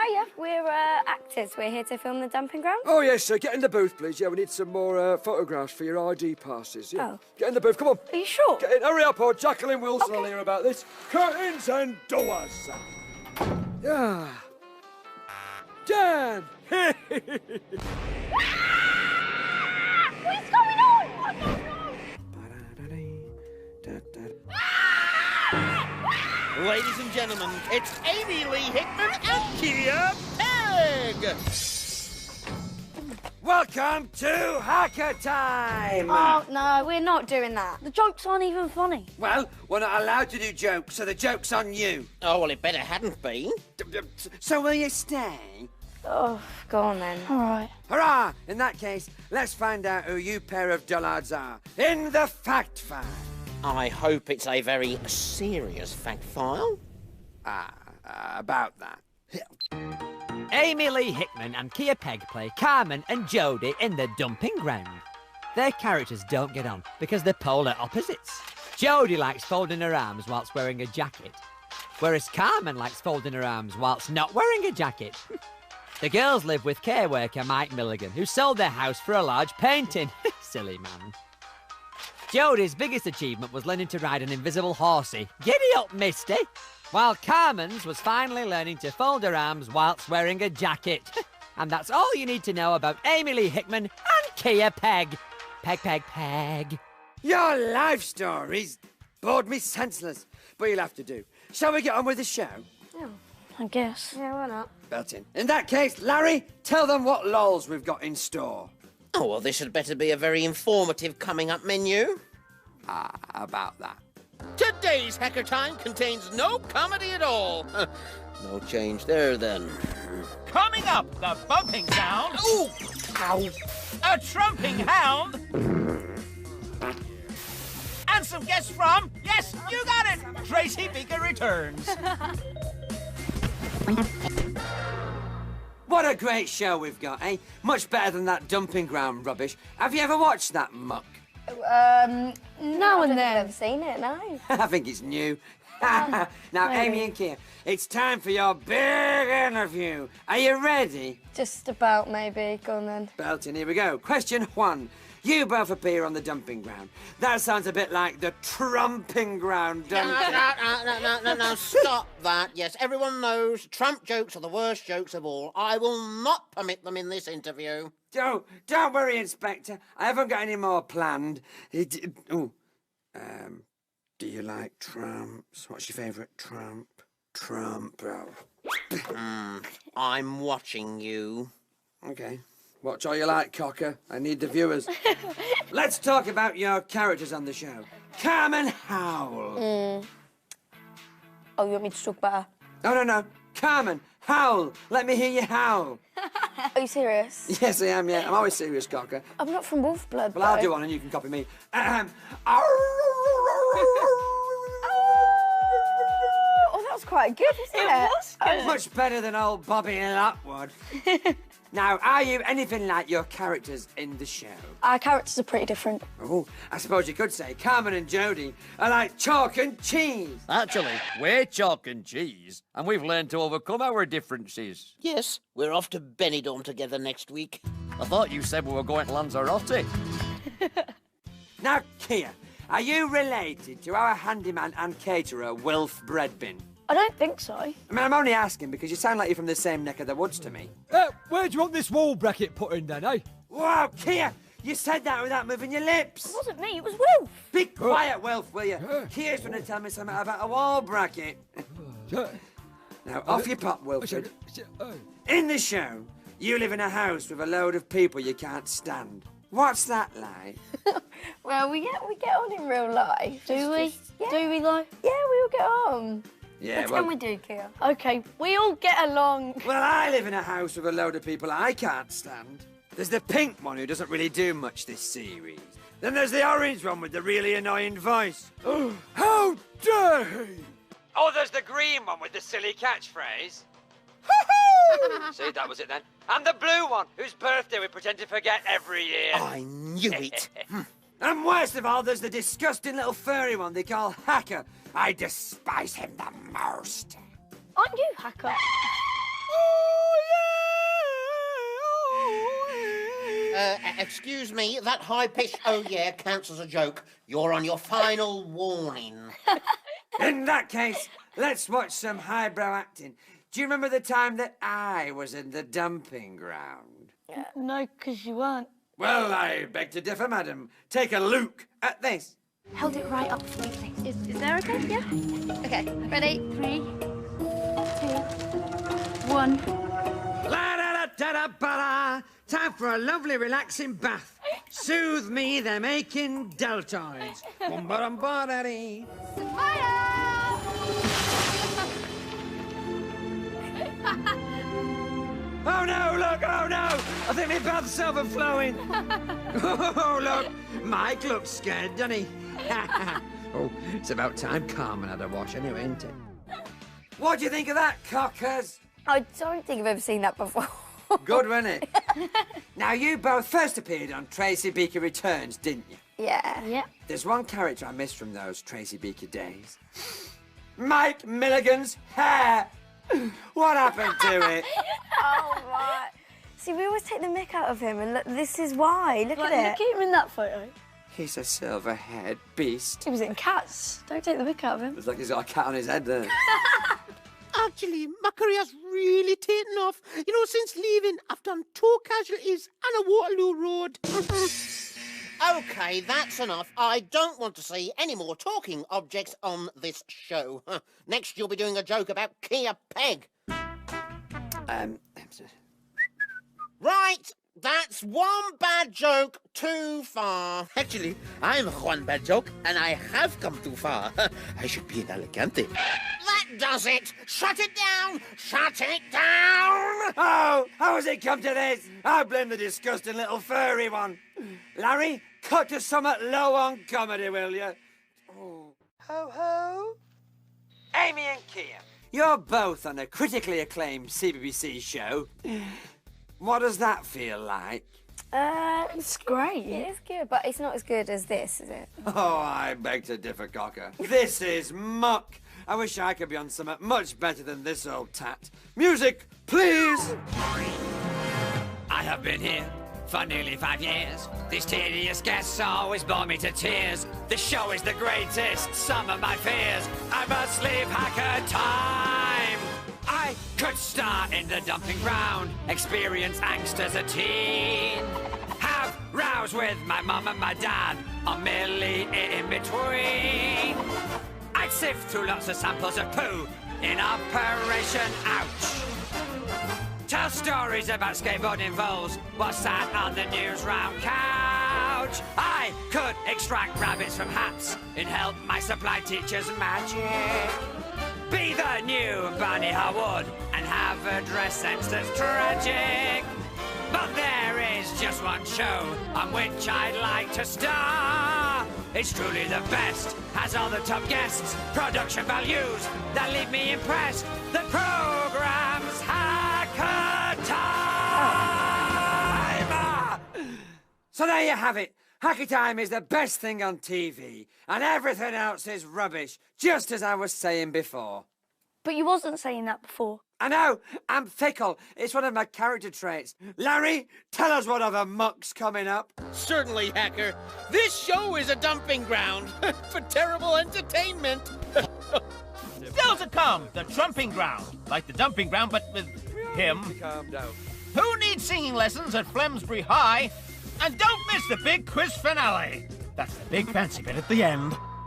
Hiya, we're actors. We're here to film the dumping ground. Oh, yes, sir. Get in the booth, please. Yeah, we need some more photographs for your ID passes. Yeah. Oh. Get in the booth, come on. Are you sure? Get in, hurry up, or Jacqueline Wilson will Okay. hear about this. Curtains and doors. Yeah. Dan! What's going on? I don't know. Ladies and gentlemen, it's Amy-Leigh Hickman and Pegg! Welcome to Hacker Time! Oh, no, we're not doing that. The jokes aren't even funny. Well, we're not allowed to do jokes, so the joke's on you. Oh, well, it better hadn't been. So will you stay? Oh, go on then. All right. Hurrah! In that case, let's find out who you pair of dullards are in the fact file. I hope it's a very serious fact file. About that. Amy-Leigh Hickman and Pegg play Carmen and Jody in the dumping ground. Their characters don't get on because they're polar opposites. Jody likes folding her arms whilst wearing a jacket, whereas Carmen likes folding her arms whilst not wearing a jacket. The girls live with care worker Mike Milligan, who sold their house for a large painting. Silly man. Jody's biggest achievement was learning to ride an invisible horsey. Giddy up, Misty! While Carmen's was finally learning to fold her arms whilst wearing a jacket. And that's all you need to know about Amy-Leigh Hickman and Pegg. Pegg. Your life stories bored me senseless, but you'll have to do. Shall we get on with the show? Oh, I guess. Yeah, why not? Beltin. In that case, Larry, tell them what lols we've got in store. Oh, well, this had better be a very informative coming-up menu. About that. Today's Hacker Time contains no comedy at all. No change there, then. Coming up, the bumping sound. Ooh! Ow! A trumping hound. And some guests from, yes, you got it, Tracy Beaker returns. What a great show we've got, eh? Much better than that dumping ground rubbish. Have you ever watched that muck? Now and then. I've seen it, no. I think it's new. Now, Amy and Kia, it's time for your big interview. Are you ready? Just about, maybe. Go on then. Belton, here we go. Question 1. You both appear on the dumping ground. That sounds a bit like the trumping ground, doesn't it? No, stop that. Yes, everyone knows Trump jokes are the worst jokes of all. I will not permit them in this interview. Don't worry, Inspector. I haven't got any more planned. Do you like tramps? What's your favourite tramp? Trump. Oh. I'm watching you. Okay. Watch all you like, cocker. I need the viewers. Let's talk about your characters on the show. Carmen Howl. Oh, you want me to talk about her? No. Carmen, howl. Let me hear you howl. Are you serious? Yes, I am, yeah. I'm always serious, cocker. I'm not from Wolf Blood, Well, I'll do one and you can copy me. Oh, that was quite good, isn't it? It was good. Much better than old Bobby Lockwood. Now, are you anything like your characters in the show? Our characters are pretty different. Oh, I suppose you could say Carmen and Jody are like chalk and cheese. Actually, we're chalk and cheese, and we've learned to overcome our differences. Yes, we're off to Benidorm together next week. I thought you said we were going to Lanzarote. Now, Kia, are you related to our handyman and caterer, Wilf Breadbin? I don't think so. I mean, I'm only asking because you sound like you're from the same neck of the woods to me. Where do you want this wall bracket put in then, eh? Wow, Kia, you said that without moving your lips. It wasn't me, it was Wolf. Be quiet, Wilf, will you? Kia's trying to tell me something about a wall bracket. Now, off your pop, Wilfred. In the show, you live in a house with a load of people you can't stand. What's that like? Well, we get on in real life. Do we? Yeah. Do we though? Yeah, we all get on. Yeah, What can we do, Kia? Okay, we all get along. Well, I live in a house with a load of people I can't stand. There's the pink one who doesn't really do much this series. Then there's the orange one with the really annoying voice. How dare he! Oh, there's the green one with the silly catchphrase. See, that was it then. And the blue one, whose birthday we pretend to forget every year. I knew it. And worst of all, there's the disgusting little furry one they call Hacker. I despise him the most. Aren't you, Hacker? Excuse me, that high-pitched oh yeah counts as a joke. You're on your final warning. In that case, let's watch some highbrow acting. Do you remember the time that I was in the dumping ground? No, because you weren't. Well, I beg to differ, madam. Take a look at this. Hold it right up for me, please. Is that okay? Yeah? Okay. Ready? 3, 2, 1. La da da da da ba. Time for a lovely relaxing bath. Soothe me, them aching deltoids. Bum ba dum ba da dee. Oh no, look, oh no! I think my bath's overflowing. Oh, look, Mike looks scared, doesn't he? Oh, it's about time Carmen had a wash anyway, isn't it? What do you think of that, cockers? I don't think I've ever seen that before. Good, wasn't it? Now, you both first appeared on Tracy Beaker Returns, didn't you? Yeah. Yeah. There's one character I missed from those Tracy Beaker days. Mike Milligan's hair. What happened to it? Oh, my. See, we always take the mick out of him, and look, this is why. Look at it. Look at him in that photo. He's a silver-haired beast. He was in Cats. Don't take the mick out of him. Looks like he's got a cat on his head there. Actually, my career's really taken off. You know, since leaving, I've done 2 casualties and a Waterloo Road. OK, that's enough. I don't want to see any more talking objects on this show. Next, you'll be doing a joke about Kia Pegg. Right, that's one bad joke too far. Actually, I'm one bad joke, and I have come too far. I should be in Alicante. That does it. Shut it down. Shut it down. Oh, how has it come to this? I blame the disgusting little furry one. Larry, cut to something low on comedy, will you? Oh. Ho-ho. Amy and Kia, you're both on a critically acclaimed CBBC show. What does that feel like? It's great. It is good, but it's not as good as this, is it? Oh, I beg to differ, Cocker. This is muck. I wish I could be on something much better than this old tat. Music, please! I have been here for nearly 5 years. These tedious guests always bore me to tears. The show is the greatest, some of my fears. I must leave Hacker time. I could start in the dumping ground, experience angst as a teen, have rows with my mum and my dad, or merely in between. I'd sift through lots of samples of poo in Operation Ouch. Tell stories about skateboarding voles while sat on the newsround couch. I could extract rabbits from hats and help my supply teachers magic. Be the new Barney Harwood and have a dress sense that's tragic. But there is just one show on which I'd like to star. It's truly the best, has all the top guests, production values that leave me impressed. The program's Hacker Time! So there you have it. Hacker Time is the best thing on TV, and everything else is rubbish, just as I was saying before. But you wasn't saying that before. I know, I'm fickle. It's one of my character traits. Larry, tell us what other muck's coming up. Certainly, Hacker. This show is a dumping ground for terrible entertainment. Still to come, the trumping ground. Like the dumping ground, but with him. Calm down. Who needs singing lessons at Flemsbury High? And don't miss the big quiz finale. That's the big fancy bit at the end.